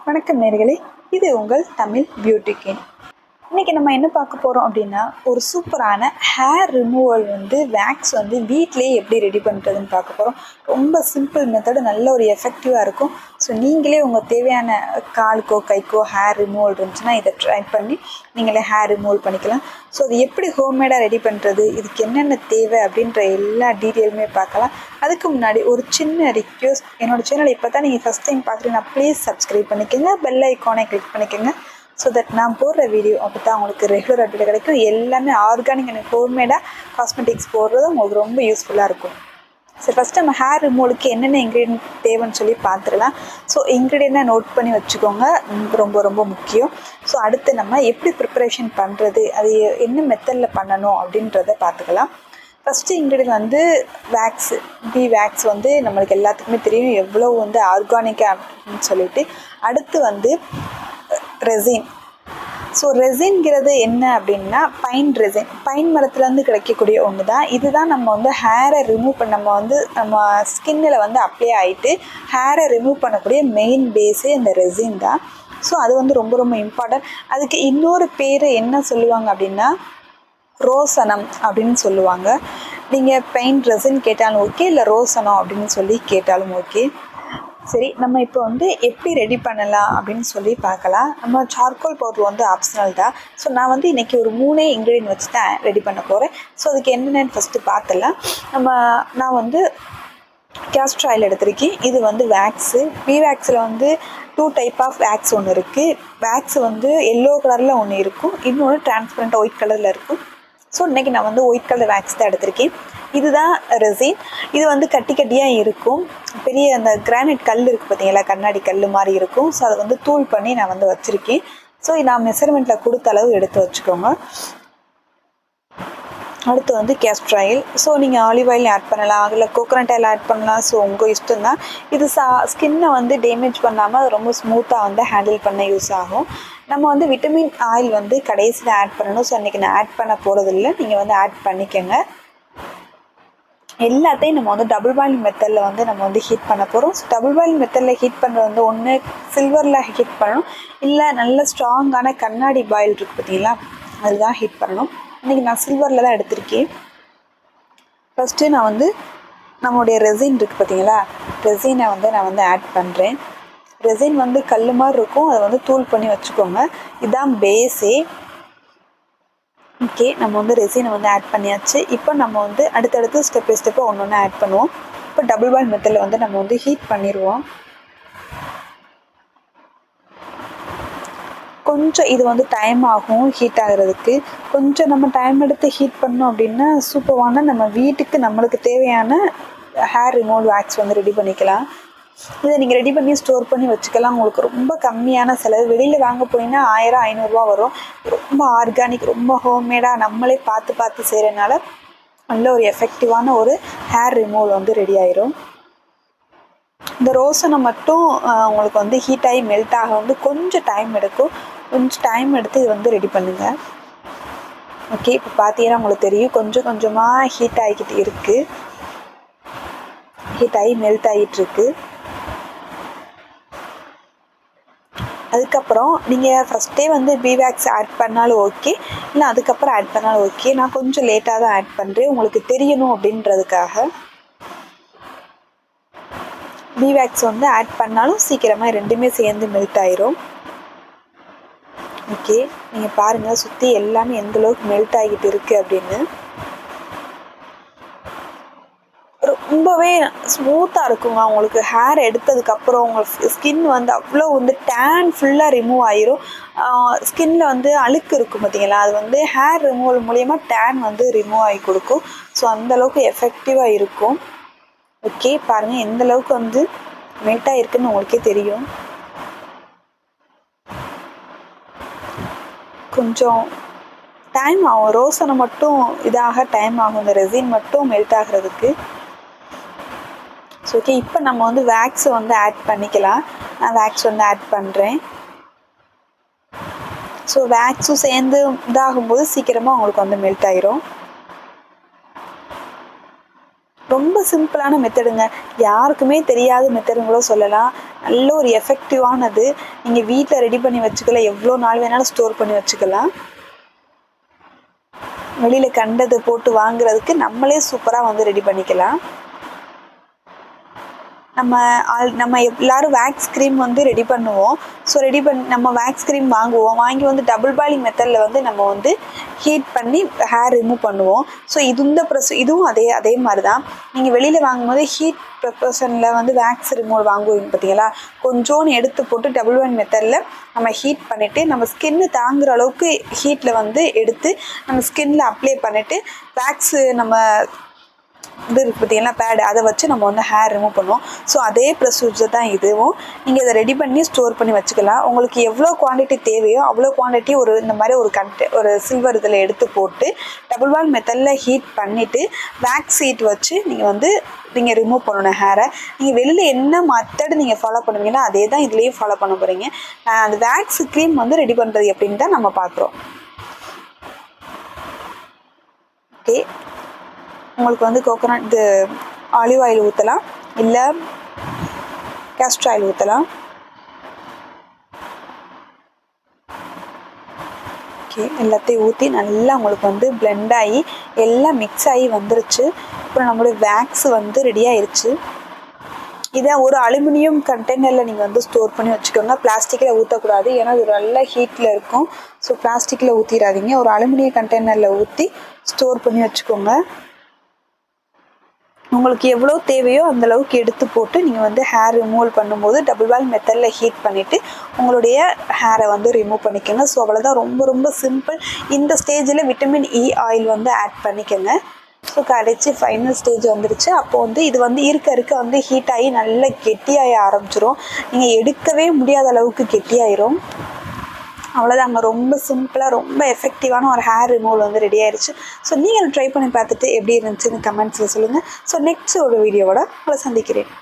வணக்கம் நேயர்களே, இது உங்கள் தமிழ் பியூட்டி கிங். இன்றைக்கி நம்ம என்ன பார்க்க போகிறோம் அப்படின்னா, ஒரு சூப்பரான ஹேர் ரிமூவல் வேக்ஸ் வீட்டிலேயே எப்படி ரெடி பண்ணுறதுன்னு பார்க்க போகிறோம். ரொம்ப சிம்பிள் மெத்தடு, நல்ல ஒரு எஃபெக்டிவாக இருக்கும். ஸோ நீங்களே உங்கள் தேவையான காலுக்கோ கைக்கோ ஹேர் ரிமூவல் இருந்துச்சுன்னா இதை ட்ரை பண்ணி நீங்களே ஹேர் ரிமூவல் பண்ணிக்கலாம். ஸோ அது எப்படி ஹோம்மேடாக ரெடி பண்ணுறது, இதுக்கு என்னென்ன தேவை அப்படின்ற எல்லா டீட்டெயிலுமே பார்க்கலாம். அதுக்கு முன்னாடி ஒரு சின்ன ரிக்வெஸ்ட், என்னோடய சேனலை இப்போ தான் நீங்கள் ஃபஸ்ட் டைம் பார்க்குறீங்கன்னா ப்ளீஸ் சப்ஸ்கிரைப் பண்ணிக்கோங்க, பெல் ஐக்கானை கிளிக் பண்ணிக்கோங்க. ஸோ தட் நான் போடுற வீடியோ அப்போ தான் உங்களுக்கு ரெகுலர் அப்டேட் கிடைக்கும். எல்லாமே ஆர்கானிக் அண்ட் ஹோம்மேடாக காஸ்மெட்டிக்ஸ் போடுறது உங்களுக்கு ரொம்ப யூஸ்ஃபுல்லாக இருக்கும். ஸோ ஃபஸ்ட்டு நம்ம ஹேர் ரிமூவலுக்கு என்னென்ன இன்க்ரீடியன்ட் தேவைன்னு சொல்லி பார்த்துடலாம். ஸோ இன்க்ரீடியண்ட்டாக நோட் பண்ணி வச்சுக்கோங்க, ரொம்ப ரொம்ப முக்கியம். ஸோ அடுத்து நம்ம எப்படி ப்ரிப்பரேஷன் பண்ணுறது, அது என்ன மெத்தடில் பண்ணணும் அப்படின்றத பார்த்துக்கலாம். ஃபஸ்ட்டு இன்க்ரீடியன்ட் வேக்ஸு, வேக்ஸ் நம்மளுக்கு எல்லாத்துக்குமே தெரியும் எவ்வளோ ஆர்கானிக்காக அப்படின்னு சொல்லிட்டு. அடுத்து ரெசின். ஸோ ரெசின்கிறது என்ன அப்படின்னா பைன் மரத்துலேருந்து கிடைக்கக்கூடிய ஒன்று தான். இதுதான் நம்ம ஹேரை ரிமூவ் பண்ண நம்ம ஸ்கின்னில் அப்ளை ஆகிட்டு ஹேரை ரிமூவ் பண்ணக்கூடிய மெயின் பேஸே இந்த ரெசின் தான். ஸோ அது ரொம்ப ரொம்ப இம்பார்ட்டன்ட். அதுக்கு இன்னொரு பேர் என்ன சொல்லுவாங்க அப்படின்னா ரோசனம் அப்படின்னு சொல்லுவாங்க. நீங்கள் பெயிண்ட் ரெசின் கேட்டாலும் ஓகே, இல்லை ரோசனம் அப்படின்னு சொல்லி கேட்டாலும் ஓகே. சரி, நம்ம இப்போ எப்படி ரெடி பண்ணலாம் அப்படின்னு சொல்லி பார்க்கலாம். நம்ம சார்கோல் பவுட்ரு ஆப்ஷனல் தான். ஸோ நான் இன்றைக்கி ஒரு 3 இன்க்ரீடியன்ட் வச்சு தான் ரெடி பண்ண போகிறேன். ஸோ அதுக்கு என்னென்னு ஃபஸ்ட்டு பார்த்துலாம். நான் கேஸ்டர் ஆயில் எடுத்திருக்கேன். இது வேக்ஸு. வேக்ஸில் 2 டைப் ஆஃப் வேக்ஸ் ஒன்று இருக்குது. வேக்ஸ் எல்லோ கலரில் ஒன்று இருக்கும், இன்னொன்று டிரான்ஸ்பரண்ட் ஒயிட் கலரில் இருக்கும். ஸோ இன்றைக்கி நான் ஒயிட் கலர் வேக்ஸ் தான் எடுத்திருக்கேன். இதுதான் ரெசின். இது கட்டி கட்டியாக இருக்கும். பெரிய அந்த கிரானைட் கல் இருக்குது பார்த்தீங்களா, கண்ணாடி கல் மாதிரி இருக்கும். ஸோ அதை தூள் பண்ணி நான் வச்சுருக்கேன். ஸோ நான் மெஷர்மெண்ட்டில் கொடுத்த அளவு எடுத்து வச்சுக்கோங்க. அடுத்து கேஸ்டர் ஆயில். ஸோ நீங்கள் ஆலிவ் ஆயில் ஆட் பண்ணலாம், இல்லை கோகோனட் ஆயில் ஆட் பண்ணலாம். ஸோ உங்கள் இஷ்டம் தான். இது ஸ்கின்னை டேமேஜ் பண்ணாமல் அது ரொம்ப ஸ்மூத்தாக ஹேண்டில் பண்ண யூஸ் ஆகும். நம்ம விட்டமின் ஆயில் கடைசியில் ஆட் பண்ணணும். ஸோ அன்றைக்கி நான் ஆட் பண்ண போகிறதில்ல, நீங்கள் ஆட் பண்ணிக்கோங்க. எல்லாத்தையும் நம்ம டபுள் பாயிலிங் மெத்தடில் நம்ம ஹீட் பண்ண போகிறோம். ஸோ டபுள் பாயிலிங் மெத்தடில் ஹீட் பண்ணுறது ஒன்று சில்வரில் ஹீட் பண்ணணும், இல்லை நல்ல ஸ்ட்ராங்கான கண்ணாடி பாயில் இருக்குது பார்த்தீங்களா, அதுதான் ஹீட் பண்ணணும். இன்றைக்கி நான் சில்வரில் தான் எடுத்திருக்கேன். ஃபஸ்ட்டு நான் நம்மளுடைய ரெசின் இருக்குது பார்த்தீங்களா, ரெசினை நான் ஆட் பண்ணுறேன். ரெசின் கல் மாதிரி இருக்கும், அதை தூள் பண்ணி வச்சுக்கோங்க. இதுதான் பேஸே. ஓகே, நம்ம ரெசினை ஆட் பண்ணியாச்சு. இப்போ நம்ம அடுத்தடுத்து ஸ்டெப் பை ஸ்டெப்பாக ஒன்று ஒன்று ஆட் பண்ணுவோம். இப்போ டபுள் பாயில் மெத்தடில் நம்ம ஹீட் பண்ணிடுவோம். கொஞ்சம் இது டைம் ஆகும் ஹீட் ஆகிறதுக்கு. கொஞ்சம் நம்ம டைம் எடுத்து ஹீட் பண்ணோம் அப்படின்னா சூப்பரான நம்ம வீட்டுக்கு நம்மளுக்கு தேவையான ஹேர் ரிமூவல் வேக்ஸ் ரெடி பண்ணிக்கலாம். இதை நீங்கள் ரெடி பண்ணி ஸ்டோர் பண்ணி வச்சுக்கலாம். உங்களுக்கு ரொம்ப கம்மியான செலவு. வெளியில் வாங்க போனீங்கன்னா 1000-500 வரும். ரொம்ப ஆர்கானிக், ரொம்ப ஹோம்மேடாக நம்மளே பார்த்து செய்கிறனால நல்ல ஒரு எஃபெக்டிவான ஒரு ஹேர் ரிமூவல் ரெடி ஆயிரும். இந்த ரோசனை மட்டும் உங்களுக்கு ஹீட் ஆகி மெல்ட் ஆக கொஞ்சம் டைம் எடுக்கும். கொஞ்சம் டைம் எடுத்து இது ரெடி பண்ணுங்கள். ஓகே, இப்போ பார்த்தீங்கன்னா உங்களுக்கு தெரியும் கொஞ்சம் கொஞ்சமாக ஹீட் ஆகிக்கிட்டு இருக்குது. ஹீட் ஆகி மெல்ட் ஆகிட்டுருக்கு. அதுக்கப்புறம் நீங்கள் ஃபஸ்ட்டே வேக்ஸ் ஆட் பண்ணாலும் ஓகே, இல்லை அதுக்கப்புறம் ஆட் பண்ணாலும் ஓகே. நான் கொஞ்சம் லேட்டாக தான் ஆட் பண்ணுறேன், உங்களுக்கு தெரியணும் அப்படின்றதுக்காக. வேக்ஸ் ஆட் பண்ணாலும் சீக்கிரமாக ரெண்டுமே சேர்ந்து மெல்ட் ஆயிரும். ஓகே, நீங்கள் பாருங்கள் சுற்றி எல்லாமே எந்தளவுக்கு மெல்ட் ஆகிட்டு இருக்குது அப்படின்னு. ரொம்பவே ஸ்மூத்தாக இருக்குங்க. உங்களுக்கு ஹேர் எடுத்ததுக்கப்புறம் உங்கள் ஸ்கின் அவ்வளோ டேன் ஃபுல்லாக ரிமூவ் ஆயிரும். ஸ்கின்னில் அழுக்கு இருக்கும் பார்த்தீங்களா, அது ஹேர் ரிமூவல் மூலயமா டேன் ரிமூவ் ஆகி கொடுக்கும். ஸோ அந்தளவுக்கு எஃபெக்டிவாக இருக்கும். ஓகே, பாருங்கள் எந்தளவுக்கு மெல்ட்டாக இருக்குதுன்னு உங்களுக்கே தெரியும். கொஞ்சம் டைம் ஆகும், ரோசனை மட்டும் இதாக டைம் ஆகும், இந்த ரெசின் மட்டும் மெல்ட் ஆகிறதுக்கு. ஸோ ஓகே, இப்போ நம்ம வேக்ஸை ஆட் பண்ணிக்கலாம். நான் வேக்ஸ் ஆட் பண்ணுறேன். ஸோ வேக்ஸும் சேர்ந்து இதாகும்போது சீக்கிரமாக உங்களுக்கு மெல்ட் ஆயிரும். ரொம்ப சிம்பிளான மெத்தடுங்க. யாருக்குமே தெரியாத மெத்தடுன்னு கூட சொல்லலாம். நல்ல ஒரு எஃபெக்டிவானது. நீங்கள் வீட்டில் ரெடி பண்ணி வச்சுக்கலாம். எவ்வளோ நாள் வேணாலும் ஸ்டோர் பண்ணி வச்சுக்கலாம். வெளியில் கண்டதை போட்டு வாங்குறதுக்கு நம்மளே சூப்பராக வந்து ரெடி பண்ணிக்கலாம். நம்ம எல்லோரும் வேக்ஸ் க்ரீம் வந்து ரெடி பண்ணுவோம். ஸோ நம்ம வேக்ஸ் க்ரீம் வாங்குவோம். வாங்கி வந்து டபுள் பாயிலிங் மெத்தடில் வந்து நம்ம வந்து ஹீட் பண்ணி ஹேர் ரிமூவ் பண்ணுவோம். ஸோ இதுவும் அதே மாதிரி தான். நீங்கள் வெளியில் வாங்கும்போது ஹீட் ப்ரிப்பரேஷனில் வந்து வேக்ஸ் ரிமூவ் வாங்குவீங்க பார்த்தீங்களா, கொஞ்சோன்னு எடுத்து போட்டு டபுள் பாயிலிங் மெத்தடில் நம்ம ஹீட் பண்ணிவிட்டு நம்ம ஸ்கின்னு தாங்குகிற அளவுக்கு ஹீட்டில் வந்து எடுத்து நம்ம ஸ்கின்னில் அப்ளை பண்ணிவிட்டு வேக்ஸு நம்ம இது இருக்குது பார்த்தீங்கன்னா பேடு, அதை வச்சு நம்ம வந்து ஹேர் ரிமூவ் பண்ணுவோம். ஸோ அதே ப்ரொசீஜர் தான் இதுவும். நீங்கள் இதை ரெடி பண்ணி ஸ்டோர் பண்ணி வச்சுக்கலாம். உங்களுக்கு எவ்வளோ குவான்டிட்டி தேவையோ அவ்வளோ குவான்டிட்டி இந்த மாதிரி ஒரு சில்வர் இதில் எடுத்து போட்டு டபுள் பாயில் மெத்தடில் ஹீட் பண்ணிவிட்டு வேக்ஸ் ஹீட் வச்சு நீங்கள் ரிமூவ் பண்ணணும் ஹேரை. நீங்கள் வெளியில் என்ன மெத்தடு நீங்கள் ஃபாலோ பண்ணுவீங்கன்னா அதே தான் இதுலேயும் ஃபாலோ பண்ண போகிறீங்க. அந்த வேக்ஸ் க்ரீம் வந்து ரெடி பண்ணுறது எப்படின்னு தான் நம்ம பார்க்குறோம். ஓகே, உங்களுக்கு வந்து கோகோனட் ஆலிவ் ஆயில் ஊற்றலாம், இல்லை கேஸ்டர் ஆயில் ஊற்றலாம். ஓகே, எல்லாத்தையும் ஊற்றி நல்லா உங்களுக்கு வந்து பிளெண்ட் ஆகி எல்லாம் மிக்ஸ் ஆகி வந்துருச்சு. அப்புறம் நம்மளுடைய வேக்ஸ் வந்து ரெடி ஆயிடுச்சு. இதை ஒரு அலுமினியம் கண்டெய்னரில் நீங்கள் வந்து ஸ்டோர் பண்ணி வச்சுக்கோங்க. பிளாஸ்டிக்கில் ஊற்றக்கூடாது, ஏன்னா அது நல்ல ஹீட்டில் இருக்கும். ஸோ பிளாஸ்டிக்கில் ஊற்றிடாதீங்க. ஒரு அலுமினியம் கண்டெய்னரில் ஊற்றி ஸ்டோர் பண்ணி வச்சுக்கோங்க. உங்களுக்கு எவ்வளோ தேவையோ அந்தளவுக்கு எடுத்து போட்டு நீங்கள் வந்து ஹேர் ரிமூவல் பண்ணும்போது டபுள் பாயில் மெத்தடில் ஹீட் பண்ணிவிட்டு உங்களுடைய ஹேரை வந்து ரிமூவ் பண்ணிக்கோங்க. ஸோ அவ்வளோதான், ரொம்ப ரொம்ப சிம்பிள். இந்த ஸ்டேஜில் விட்டமின் இ ஆயில் வந்து ஆட் பண்ணிக்கோங்க. ஸோ கடைச்சி ஃபைனல் ஸ்டேஜ் வந்துருச்சு. அப்போ வந்து இது வந்து இருக்க வந்து ஹீட் ஆகி நல்லா கெட்டியாக ஆரம்பிச்சிரும். நீங்கள் எடுக்கவே முடியாத அளவுக்கு கெட்டியாயிரும். அவ்வளோதாங்க, ரொம்ப சிம்பிளாக ரொம்ப எஃபெக்டிவான ஒரு ஹேர் ரிமூவல் வந்து ரெடி ஆயிடுச்சு. ஸோ நீங்கள் ட்ரை பண்ணி பார்த்துட்டு எப்படி இருந்துச்சுன்னு கமெண்ட்ஸில் சொல்லுங்கள். ஸோ நெக்ஸ்ட் ஒரு வீடியோவோட உங்களை சந்திக்கிறேன்.